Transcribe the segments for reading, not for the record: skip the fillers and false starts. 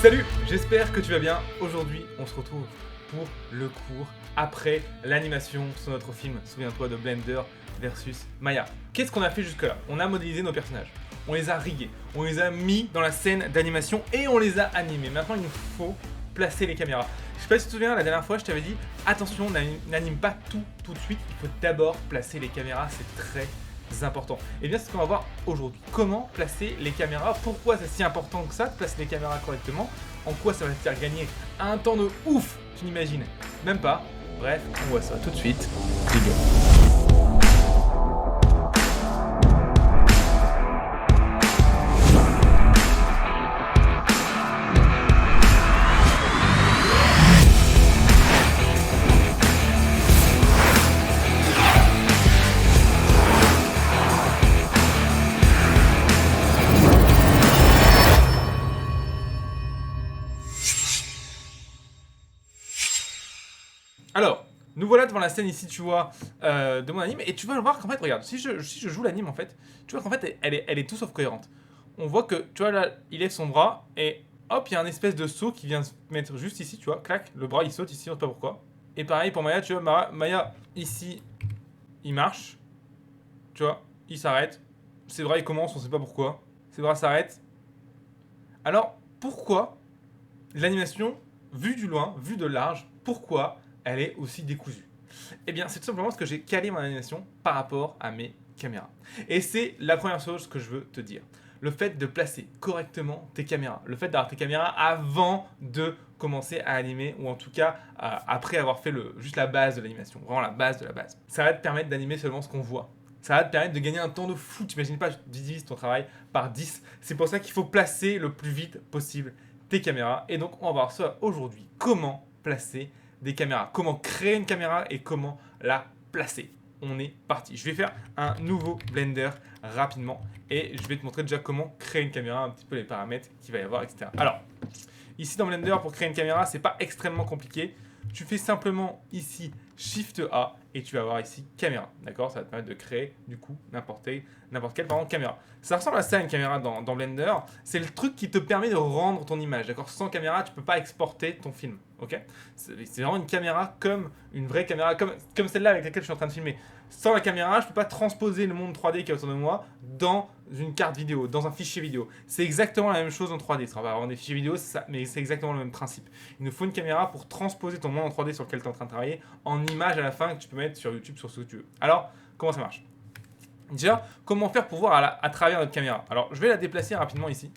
Salut, j'espère que tu vas bien. Aujourd'hui, on se retrouve pour le cours après l'animation sur notre film. Souviens-toi de Blender versus Maya. Qu'est-ce qu'on a fait jusque-là? On a modélisé nos personnages, on les a rigués, on les a mis dans la scène d'animation et on les a animés. Maintenant, il nous faut placer les caméras. Je sais pas si tu te souviens, la dernière fois, je t'avais dit attention, n'anime pas tout de suite. Il faut d'abord placer les caméras, c'est très important. Et bien c'est ce qu'on va voir aujourd'hui. Comment placer les caméras? Pourquoi c'est si important que ça de placer les caméras correctement? En quoi ça va te faire gagner un temps de ouf? Tu n'imagines même pas. Bref, on voit ça tout de suite. Vidéo. Alors, nous voilà devant la scène ici, tu vois, de mon anime, et tu vas voir qu'en fait, regarde, si je joue l'anime, en fait, tu vois qu'en fait, elle est tout sauf cohérente. On voit que, tu vois, là, il lève son bras, et hop, il y a un espèce de saut qui vient se mettre juste ici, tu vois, clac, le bras, il saute ici, on ne sait pas pourquoi. Et pareil pour Maya, tu vois, Maya, ici, il marche, tu vois, il s'arrête, ses bras, ils commencent, on ne sait pas pourquoi, ses bras s'arrêtent. Alors, pourquoi l'animation, vue du loin, vue de large, pourquoi elle est aussi décousue? Eh bien, c'est tout simplement parce que j'ai calé mon animation par rapport à mes caméras. Et c'est la première chose que je veux te dire. Le fait de placer correctement tes caméras. Le fait d'avoir tes caméras avant de commencer à animer, ou en tout cas après avoir fait juste la base de l'animation. Vraiment la base de la base. Ça va te permettre d'animer seulement ce qu'on voit. Ça va te permettre de gagner un temps de fou. T'imagines pas, tu divises ton travail par 10. C'est pour ça qu'il faut placer le plus vite possible tes caméras. Et donc, on va voir ça aujourd'hui. Comment placer des caméras, comment créer une caméra et comment la placer. On est parti. Je vais faire un nouveau Blender rapidement et je vais te montrer déjà comment créer une caméra, un petit peu les paramètres qu'il va y avoir, etc. Alors, ici dans Blender, pour créer une caméra, c'est pas extrêmement compliqué. Tu fais simplement ici Shift A et tu vas avoir ici caméra. D'accord? Ça va te permettre de créer du coup n'importe quelle caméra. Ça ressemble à ça une caméra dans Blender. C'est le truc qui te permet de rendre ton image. D'accord? Sans caméra, tu peux pas exporter ton film. Ok? C'est vraiment une caméra comme une vraie caméra, comme celle-là avec laquelle je suis en train de filmer. Sans la caméra, je peux pas transposer le monde 3D qui est autour de moi dans une carte vidéo, dans un fichier vidéo. C'est exactement la même chose en 3D. On va avoir des fichiers vidéo, mais c'est exactement le même principe. Il nous faut une caméra pour transposer ton monde en 3D sur lequel tu es en train de travailler en image à la fin que tu peux mettre sur YouTube, sur ce que tu veux. Alors, comment ça marche? Déjà, comment faire pour voir à travers notre caméra? Alors, je vais la déplacer rapidement ici.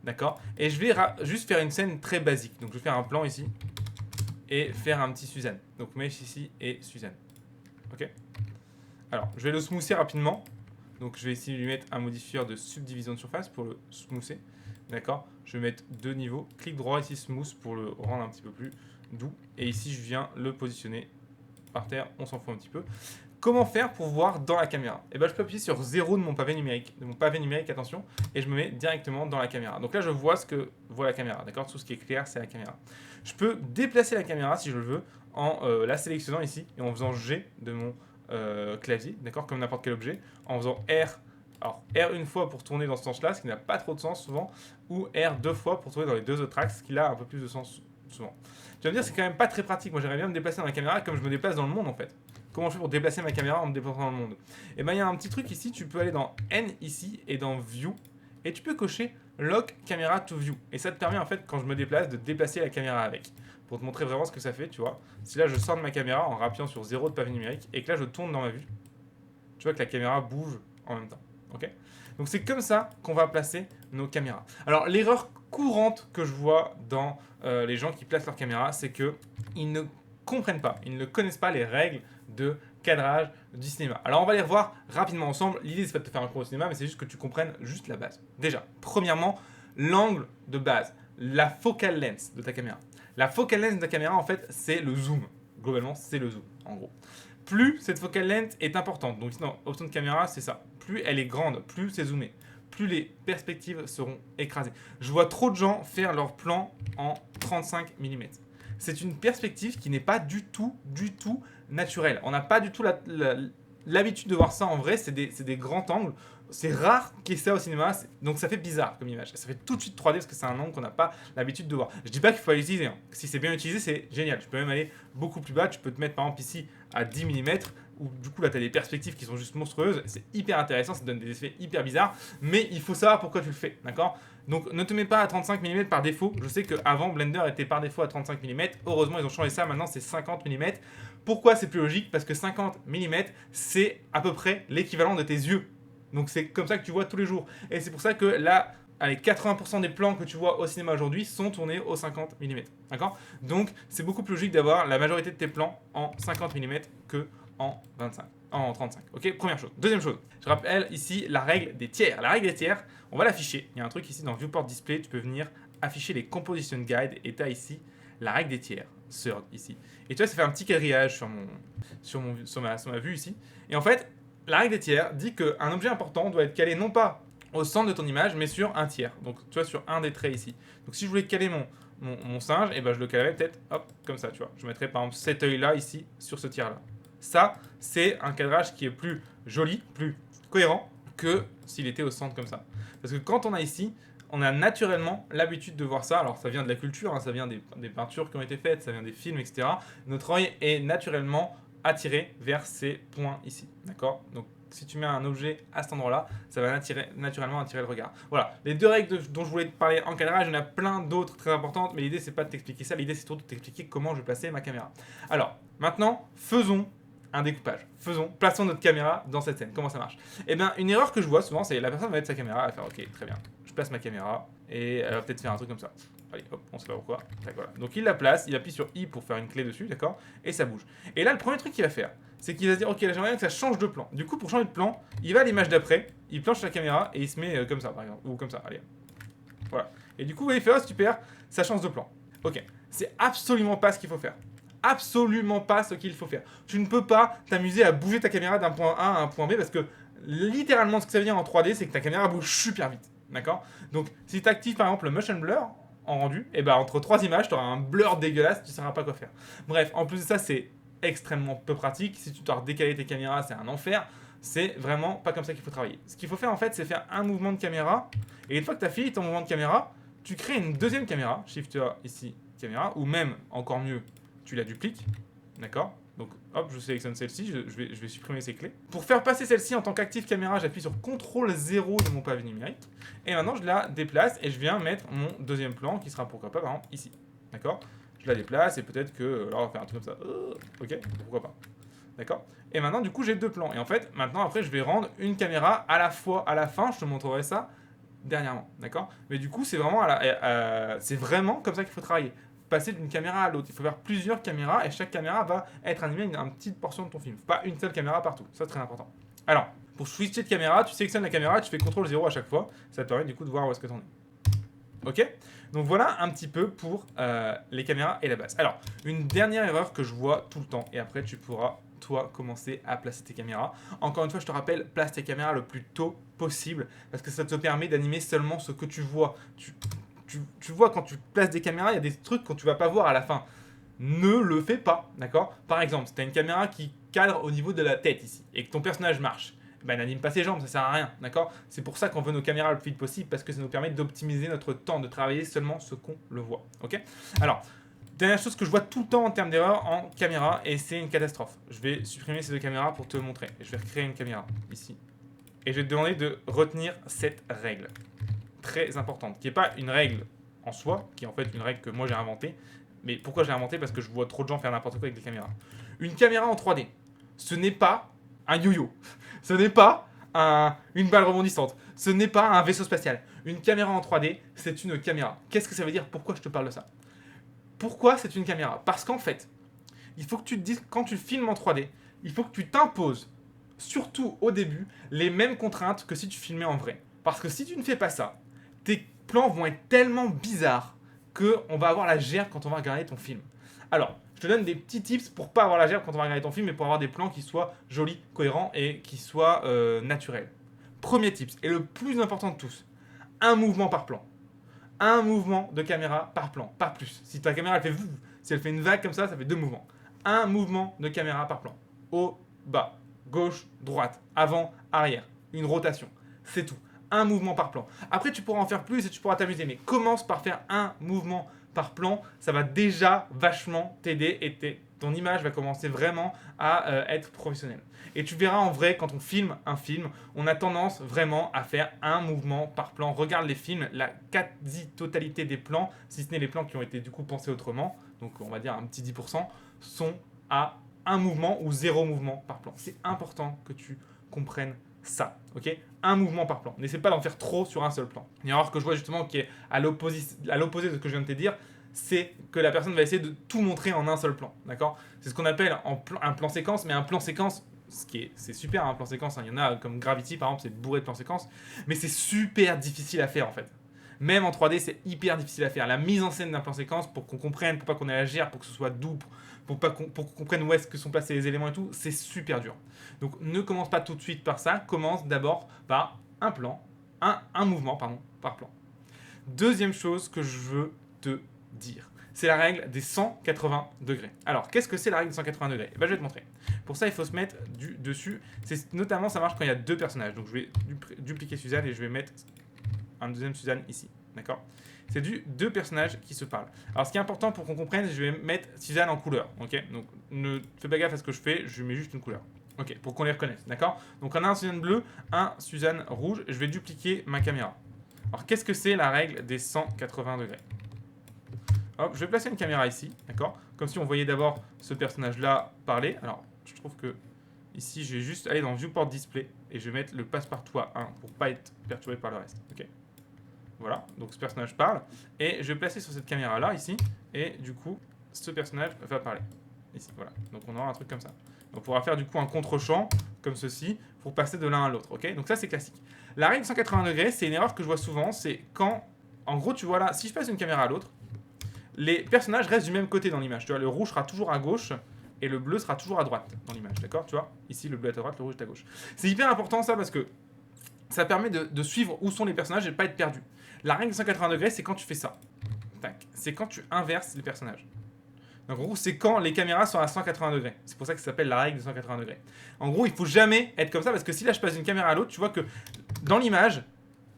D'accord? Et je vais juste faire une scène très basique. Donc, je vais faire un plan ici et faire un petit Suzanne. Donc, mesh ici et Suzanne. Ok? Alors, je vais le smoother rapidement. Donc, je vais essayer de lui mettre un modifieur de subdivision de surface pour le smoother. D'accord? Je vais mettre 2 niveaux. Clic droit ici, smooth, pour le rendre un petit peu plus doux. Et ici, je viens le positionner par terre. On s'en fout un petit peu. Comment faire pour voir dans la caméra? Eh ben, je peux appuyer sur 0 de mon pavé numérique. Attention. Et je me mets directement dans la caméra. Donc là, je vois ce que voit la caméra. D'accord? Tout ce qui est clair, c'est la caméra. Je peux déplacer la caméra, si je le veux, en la sélectionnant ici et en faisant G de mon clavier, d'accord, comme n'importe quel objet, en faisant R. Alors R une fois pour tourner dans ce sens-là, ce qui n'a pas trop de sens souvent, ou R deux fois pour tourner dans les deux autres axes, ce qui a un peu plus de sens souvent. Tu vas me dire, c'est quand même pas très pratique. Moi, j'aimerais bien me déplacer dans la caméra comme je me déplace dans le monde en fait. Comment je fais pour déplacer ma caméra en me déplaçant dans le monde? Et bien, il y a un petit truc ici, tu peux aller dans N ici et dans View, et tu peux cocher Lock Camera to View. Et ça te permet en fait, quand je me déplace, de déplacer la caméra avec. Pour te montrer vraiment ce que ça fait, tu vois. Si là je sors de ma caméra en rappuyant sur 0 de pavé numérique et que là je tourne dans ma vue, tu vois que la caméra bouge en même temps. Ok? Donc c'est comme ça qu'on va placer nos caméras. Alors l'erreur courante que je vois dans les gens qui placent leur caméra, c'est qu'ils ne comprennent pas, ils ne connaissent pas les règles de cadrage du cinéma. Alors on va les revoir rapidement ensemble. L'idée c'est pas de te faire un cours au cinéma, mais c'est juste que tu comprennes juste la base. Déjà, premièrement, l'angle de base, la focal length de ta caméra. La focal length de ta caméra, en fait, c'est le zoom. Globalement, c'est le zoom, en gros. Plus cette focal length est importante, donc dans option de caméra, c'est ça. Plus elle est grande, plus c'est zoomé, plus les perspectives seront écrasées. Je vois trop de gens faire leur plan en 35 mm. C'est une perspective qui n'est pas du tout naturelle. On n'a pas du tout l'habitude de voir ça en vrai, c'est des grands angles. c'est rare qu'il y ait ça au cinéma, donc ça fait bizarre comme image. Ça fait tout de suite 3D parce que c'est un angle qu'on n'a pas l'habitude de voir. Je dis pas qu'il faut l'utiliser, hein. Si c'est bien utilisé, c'est génial. Tu peux même aller beaucoup plus bas, tu peux te mettre par exemple ici à 10 mm, où du coup là tu as des perspectives qui sont juste monstrueuses, c'est hyper intéressant, ça donne des effets hyper bizarres, mais il faut savoir pourquoi tu le fais, d'accord? Donc ne te mets pas à 35 mm par défaut, je sais qu'avant Blender était par défaut à 35 mm, heureusement ils ont changé ça, maintenant c'est 50 mm. Pourquoi c'est plus logique? Parce que 50 mm c'est à peu près l'équivalent de tes yeux. Donc c'est comme ça que tu vois tous les jours. Et c'est pour ça que là, allez, 80% des plans que tu vois au cinéma aujourd'hui sont tournés au 50 mm. D'accord? Donc c'est beaucoup plus logique d'avoir la majorité de tes plans en 50 mm que en 25. En 35. Ok, première chose. Deuxième chose, je rappelle ici la règle des tiers. La règle des tiers, on va l'afficher. Il y a un truc ici dans Viewport Display, tu peux venir afficher les Composition Guide et tu as ici la règle des tiers, Third ici. Et tu vois, ça fait un petit quadrillage sur ma vue ici. Et en fait, la règle des tiers dit qu'un objet important doit être calé non pas au centre de ton image, mais sur un tiers. Donc, tu vois, sur un des traits ici. Donc, si je voulais caler mon singe, et ben, je le calerais peut-être, hop, comme ça, tu vois. Je mettrais par exemple cet œil-là ici, sur ce tiers-là. Ça, c'est un cadrage qui est plus joli, plus cohérent que s'il était au centre comme ça. Parce que quand on a ici, on a naturellement l'habitude de voir ça. Alors, ça vient de la culture, hein, ça vient des peintures qui ont été faites, ça vient des films, etc. Notre œil est naturellement attiré vers ces points ici. D'accord? Donc, si tu mets un objet à cet endroit-là, ça va naturellement attirer le regard. Voilà, les deux règles dont je voulais te parler en cadrage, il y en a plein d'autres très importantes, mais l'idée, c'est pas de t'expliquer ça, l'idée, c'est surtout de t'expliquer comment je vais placer ma caméra. Alors, maintenant, faisons un découpage. Plaçons notre caméra dans cette scène. Comment ça marche? Eh bien, une erreur que je vois souvent, c'est la personne va mettre sa caméra, elle va faire ok, très bien, je place ma caméra, et elle va peut-être faire un truc comme ça. Allez, hop, on sait pas pourquoi. Voilà. Donc il la place, il appuie sur I pour faire une clé dessus, d'accord? Et ça bouge. Et là, le premier truc qu'il va faire, c'est qu'il va se dire, ok, là j'aimerais bien que ça change de plan. Du coup, pour changer de plan, il va à l'image d'après, il planche la caméra et il se met comme ça, par exemple, ou comme ça, allez. Voilà. Et du coup, il fait, oh super, ça change de plan. Ok, c'est absolument pas ce qu'il faut faire. Absolument pas ce qu'il faut faire. Tu ne peux pas t'amuser à bouger ta caméra d'un point A à un point B parce que littéralement, ce que ça veut dire en 3D, c'est que ta caméra bouge super vite. D'accord? Donc, si tu actives par exemple le motion blur en rendu, et ben entre trois images, tu auras un blur dégueulasse, tu ne sauras pas quoi faire. Bref, en plus de ça, c'est extrêmement peu pratique. Si tu dois redécaler tes caméras, c'est un enfer. C'est vraiment pas comme ça qu'il faut travailler. Ce qu'il faut faire en fait, c'est faire un mouvement de caméra. Et une fois que tu as fini ton mouvement de caméra, tu crées une deuxième caméra. Shift A ici, caméra. Ou même, encore mieux, tu la dupliques. D'accord? Donc hop, je sélectionne celle-ci, je vais supprimer ces clés. Pour faire passer celle-ci en tant qu'active caméra, j'appuie sur CTRL 0 de mon pavé numérique. Et maintenant, je la déplace et je viens mettre mon deuxième plan qui sera pourquoi pas, par exemple, ici. D'accord? Je la déplace et peut-être que... là, on va faire un truc comme ça. Ok, pourquoi pas. D'accord? Et maintenant, du coup, j'ai deux plans. Et en fait, maintenant, après, je vais rendre une caméra à la fois. À la fin, je te montrerai ça dernièrement. D'accord? Mais du coup, c'est vraiment, c'est vraiment comme ça qu'il faut travailler. Passer d'une caméra à l'autre. Il faut faire plusieurs caméras et chaque caméra va être animée une petite portion de ton film. Pas une seule caméra partout. Ça, c'est très important. Alors, pour switcher de caméra, tu sélectionnes la caméra, tu fais CTRL 0 à chaque fois. Ça te permet du coup de voir où est-ce que tu en es. Ok? Donc voilà un petit peu pour les caméras et la base. Alors, une dernière erreur que je vois tout le temps, et après tu pourras, toi, commencer à placer tes caméras. Encore une fois, je te rappelle, place tes caméras le plus tôt possible, parce que ça te permet d'animer seulement ce que tu vois. Tu vois, quand tu places des caméras, il y a des trucs que tu vas pas voir à la fin. Ne le fais pas, d'accord? Par exemple, si tu as une caméra qui cadre au niveau de la tête ici, et que ton personnage marche, ben, n'anime pas ses jambes, ça sert à rien, d'accord? C'est pour ça qu'on veut nos caméras le plus vite possible, parce que ça nous permet d'optimiser notre temps, de travailler seulement ce qu'on le voit, ok? Alors, dernière chose que je vois tout le temps en termes d'erreur en caméra, et c'est une catastrophe. Je vais supprimer ces deux caméras pour te montrer. Je vais recréer une caméra, ici. Et je vais te demander de retenir cette règle, très importante, qui n'est pas une règle en soi, qui est en fait une règle que moi j'ai inventée. Mais pourquoi j'ai inventé? Parce que je vois trop de gens faire n'importe quoi avec des caméras. Une caméra en 3D, ce n'est pas un yo-yo. Ce n'est pas une balle rebondissante. Ce n'est pas un vaisseau spatial. Une caméra en 3D, c'est une caméra. Qu'est-ce que ça veut dire? Pourquoi je te parle de ça? Pourquoi c'est une caméra? Parce qu'en fait, il faut que tu te dises, quand tu filmes en 3D, il faut que tu t'imposes, surtout au début, les mêmes contraintes que si tu filmais en vrai. Parce que si tu ne fais pas ça, tes plans vont être tellement bizarres qu'on va avoir la gerbe quand on va regarder ton film. Alors, je te donne des petits tips pour pas avoir la gerbe quand on va regarder ton film, mais pour avoir des plans qui soient jolis, cohérents et qui soient naturels. Premier tips, et le plus important de tous, un mouvement par plan. Un mouvement de caméra par plan, pas plus. Si ta caméra elle fait si elle fait une vague comme ça fait deux mouvements. Un mouvement de caméra par plan. Haut, bas, gauche, droite, avant, arrière. Une rotation. c'est tout. Un mouvement par plan. Après, tu pourras en faire plus et tu pourras t'amuser, mais commence par faire un mouvement par plan. Ça va déjà vachement t'aider et ton image va commencer vraiment à être professionnelle. Et tu verras en vrai, quand on filme un film, on a tendance vraiment à faire un mouvement par plan. Regarde les films, la quasi-totalité des plans, si ce n'est les plans qui ont été du coup pensés autrement, donc on va dire un petit 10%, sont à un mouvement ou zéro mouvement par plan. C'est important que tu comprennes ça, ok? Un mouvement par plan. N'essaie pas d'en faire trop sur un seul plan. Une erreur que je vois justement qui est à l'opposé de ce que je viens de te dire, c'est que la personne va essayer de tout montrer en un seul plan, d'accord? C'est ce qu'on appelle un plan séquence, mais un plan séquence, c'est super un plan séquence, hein. Il y en a comme Gravity par exemple, c'est bourré de plans séquences, mais c'est super difficile à faire en fait. Même en 3D, c'est hyper difficile à faire. La mise en scène d'un plan séquence, pour qu'on comprenne, pour pas qu'on ait à agir, pour que ce soit doux, pour qu'on comprenne où est-ce que sont placés les éléments et tout, c'est super dur. Donc ne commence pas tout de suite par ça, commence d'abord par un plan, un mouvement par plan. Deuxième chose que je veux te dire, c'est la règle des 180 degrés. Alors, qu'est-ce que c'est la règle des 180 degrés? Je vais te montrer. Pour ça, il faut se mettre dessus. Notamment, ça marche quand il y a deux personnages. Donc, je vais dupliquer Suzanne et je vais mettre un deuxième Suzanne ici. D'accord? C'est deux personnages qui se parlent. Alors, ce qui est important pour qu'on comprenne, je vais mettre Suzanne en couleur. Ok? Donc, ne fais pas gaffe à ce que je fais, je mets juste une couleur. Ok, pour qu'on les reconnaisse. D'accord? Donc, on a un Suzanne bleu, un Suzanne rouge. Je vais dupliquer ma caméra. Alors, qu'est-ce que c'est la règle des 180 degrés? Hop, je vais placer une caméra ici, d'accord? Comme si on voyait d'abord ce personnage-là parler. Alors, je trouve que ici, je vais juste aller dans Viewport Display et je vais mettre le passe-partout à 1 pour pas être perturbé par le reste. Ok. Voilà, donc ce personnage parle et je vais placer sur cette caméra-là ici et du coup, ce personnage va parler. Ici, voilà. Donc on aura un truc comme ça. Donc on pourra faire du coup un contre-champ comme ceci pour passer de l'un à l'autre. Ok. Donc ça, c'est classique. La règle 180 degrés, c'est une erreur que je vois souvent. C'est quand, en gros, tu vois là, si je passe d'une caméra à l'autre, les personnages restent du même côté dans l'image. Tu vois, le rouge sera toujours à gauche et le bleu sera toujours à droite dans l'image. D'accord? Tu vois? Ici, le bleu est à droite, le rouge est à gauche. C'est hyper important ça parce que ça permet de suivre où sont les personnages et de ne pas être perdu. La règle 180 degrés, c'est quand tu fais ça. C'est quand tu inverses les personnages. Donc en gros, c'est quand les caméras sont à 180 degrés. C'est pour ça que ça s'appelle la règle de 180 degrés. En gros, il faut jamais être comme ça parce que si là je passe d'une caméra à l'autre, tu vois que dans l'image,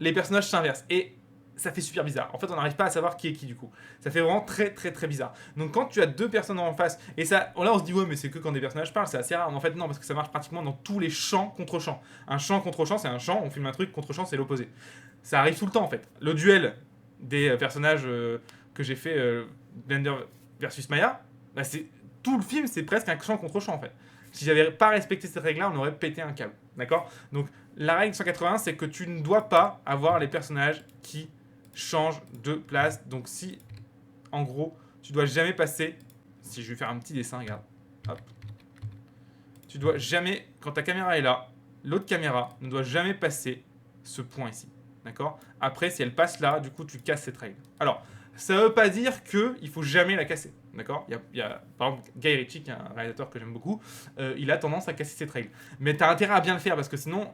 les personnages s'inversent. Et ça fait super bizarre. En fait, on n'arrive pas à savoir qui est qui du coup. Ça fait vraiment très très très bizarre. Donc quand tu as deux personnes en face, et ça, là on se dit ouais mais c'est que quand des personnages parlent, c'est assez rare. Mais en fait non, parce que ça marche pratiquement dans tous les champs contre champs. Un champ contre champ, c'est un champ, on filme un truc, contre champ, c'est l'opposé. Ça arrive tout le temps en fait. Le duel des personnages que j'ai fait, Blender versus Maya, bah, c'est tout le film, c'est presque un champ contre champ en fait. Si j'avais pas respecté cette règle-là, on aurait pété un câble. D'accord? Donc la règle 180, c'est que tu ne dois pas avoir les personnages qui changent de place. Donc si, en gros, tu dois jamais passer... Si je vais faire un petit dessin, regarde. Hop. Tu dois jamais, quand ta caméra est là, l'autre caméra ne doit jamais passer ce point ici. D'accord? Après, si elle passe là, du coup, tu casses cette règle. Alors, ça ne veut pas dire qu'il faut jamais la casser. D'accord? Il y a, par exemple, Guy Ritchie, qui est un réalisateur que j'aime beaucoup, il a tendance à casser cette règle. Mais tu as intérêt à bien le faire parce que sinon,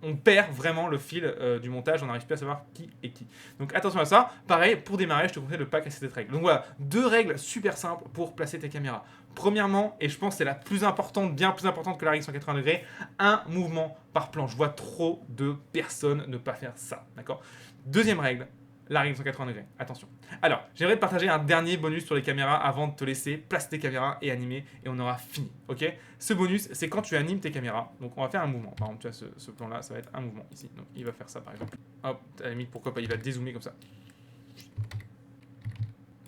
on perd vraiment le fil du montage, on n'arrive plus à savoir qui est qui. Donc attention à ça. Pareil, pour démarrer, je te conseille de ne pas casser cette règle. Donc voilà, deux règles super simples pour placer tes caméras. Premièrement, et je pense que c'est la plus importante, bien plus importante que la règle 180 degrés, un mouvement par plan. Je vois trop de personnes ne pas faire ça. D'accord? Deuxième règle, la règle 180 degrés. Attention. Alors, j'aimerais te partager un dernier bonus sur les caméras avant de te laisser placer tes caméras et animer, et on aura fini. Ok? Ce bonus, c'est quand tu animes tes caméras. Donc, on va faire un mouvement. Par exemple, tu as ce plan-là, ça va être un mouvement ici. Donc, il va faire ça par exemple. Hop, à la limite, pourquoi pas, il va dézoomer comme ça.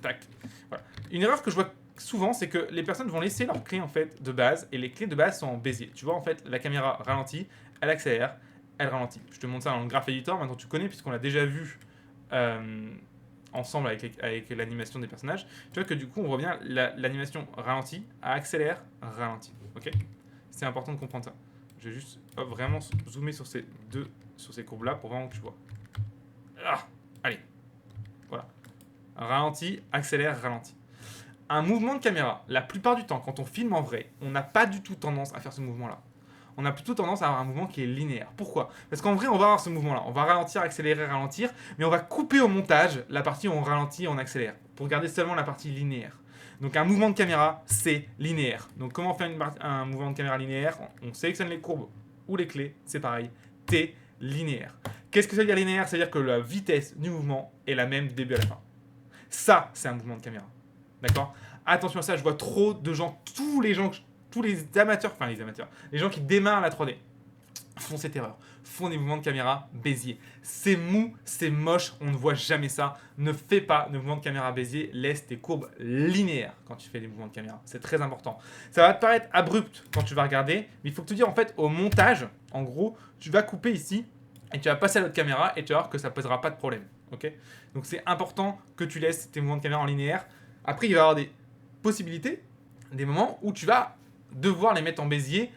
Tac. Voilà. Une erreur que je vois souvent, c'est que les personnes vont laisser leurs clés en fait de base, et les clés de base sont en bézier. Tu vois, en fait, la caméra ralentit, elle accélère, elle ralentit. Je te montre ça dans le Graph Editor, maintenant tu connais, puisqu'on l'a déjà vu ensemble avec l'animation des personnages. Tu vois que du coup, on voit bien l'animation ralentit, accélère, ralentit. Ok? C'est important de comprendre ça. Je vais juste vraiment zoomer sur ces courbes-là pour vraiment que tu vois. Ah, allez. Voilà. Ralentit, accélère, ralentit. Un mouvement de caméra, la plupart du temps, quand on filme en vrai, on n'a pas du tout tendance à faire ce mouvement-là. On a plutôt tendance à avoir un mouvement qui est linéaire. Pourquoi? Parce qu'en vrai, on va avoir ce mouvement-là. On va ralentir, accélérer, ralentir, mais on va couper au montage la partie où on ralentit et on accélère, pour garder seulement la partie linéaire. Donc un mouvement de caméra, c'est linéaire. Donc comment faire un mouvement de caméra linéaire? On sélectionne les courbes ou les clés, c'est pareil. T, linéaire. Qu'est-ce que ça veut dire linéaire? Ça veut dire que la vitesse du mouvement est la même du début à la fin. Ça, c'est un mouvement de caméra. D'accord? Attention à ça, je vois trop de gens, tous les amateurs, les gens qui démarrent la 3D font cette erreur, font des mouvements de caméra Bézier. C'est mou, c'est moche, on ne voit jamais ça. Ne fais pas de mouvements de caméra Bézier, laisse tes courbes linéaires quand tu fais des mouvements de caméra. C'est très important. Ça va te paraître abrupt quand tu vas regarder, mais il faut que tu te dises en fait au montage, en gros, tu vas couper ici et tu vas passer à l'autre caméra et tu vas voir que ça ne posera pas de problème. Okay, donc c'est important que tu laisses tes mouvements de caméra en linéaire. Après, il va y avoir des possibilités, des moments où tu vas devoir les mettre en Bézier,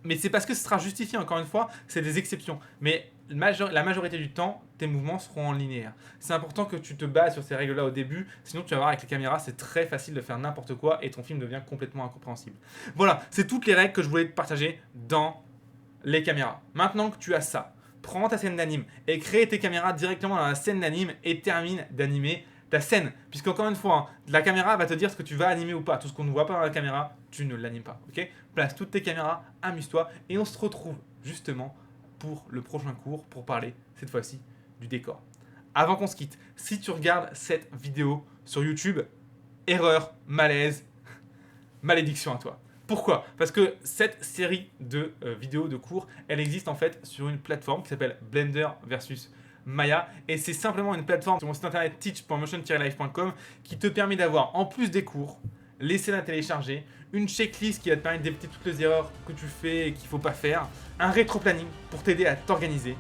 mais c'est parce que ce sera justifié, encore une fois, c'est des exceptions. Mais la majorité du temps, tes mouvements seront en linéaire. C'est important que tu te bases sur ces règles-là au début, sinon tu vas voir avec les caméras, c'est très facile de faire n'importe quoi et ton film devient complètement incompréhensible. Voilà, c'est toutes les règles que je voulais te partager dans les caméras. Maintenant que tu as ça, prends ta scène d'anime et crée tes caméras directement dans la scène d'anime et termine d'animer ta scène. Puisqu'encore une fois, la caméra va te dire ce que tu vas animer ou pas. Tout ce qu'on ne voit pas dans la caméra, tu ne l'animes pas. Okay, place toutes tes caméras, amuse-toi et on se retrouve justement pour le prochain cours pour parler cette fois-ci du décor. Avant qu'on se quitte, si tu regardes cette vidéo sur YouTube, erreur, malaise, malédiction à toi. Pourquoi? Parce que cette série de vidéos de cours, elle existe en fait sur une plateforme qui s'appelle Blender versus Maya, et c'est simplement une plateforme sur mon site internet teach.motion-live.com qui te permet d'avoir, en plus des cours, les scènes à télécharger, une checklist qui va te permettre d'éviter toutes les erreurs que tu fais et qu'il ne faut pas faire, un rétro-planning pour t'aider à t'organiser,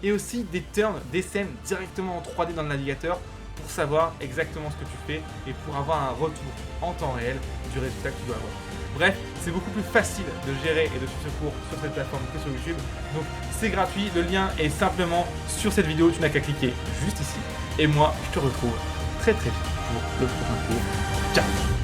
et aussi des turns, des scènes directement en 3D dans le navigateur pour savoir exactement ce que tu fais et pour avoir un retour en temps réel du résultat que tu dois avoir. Bref, c'est beaucoup plus facile de gérer et de suivre ce cours sur cette plateforme que sur YouTube. Donc c'est gratuit, le lien est simplement sur cette vidéo, tu n'as qu'à cliquer juste ici. Et moi, je te retrouve très vite pour le prochain cours. Ciao!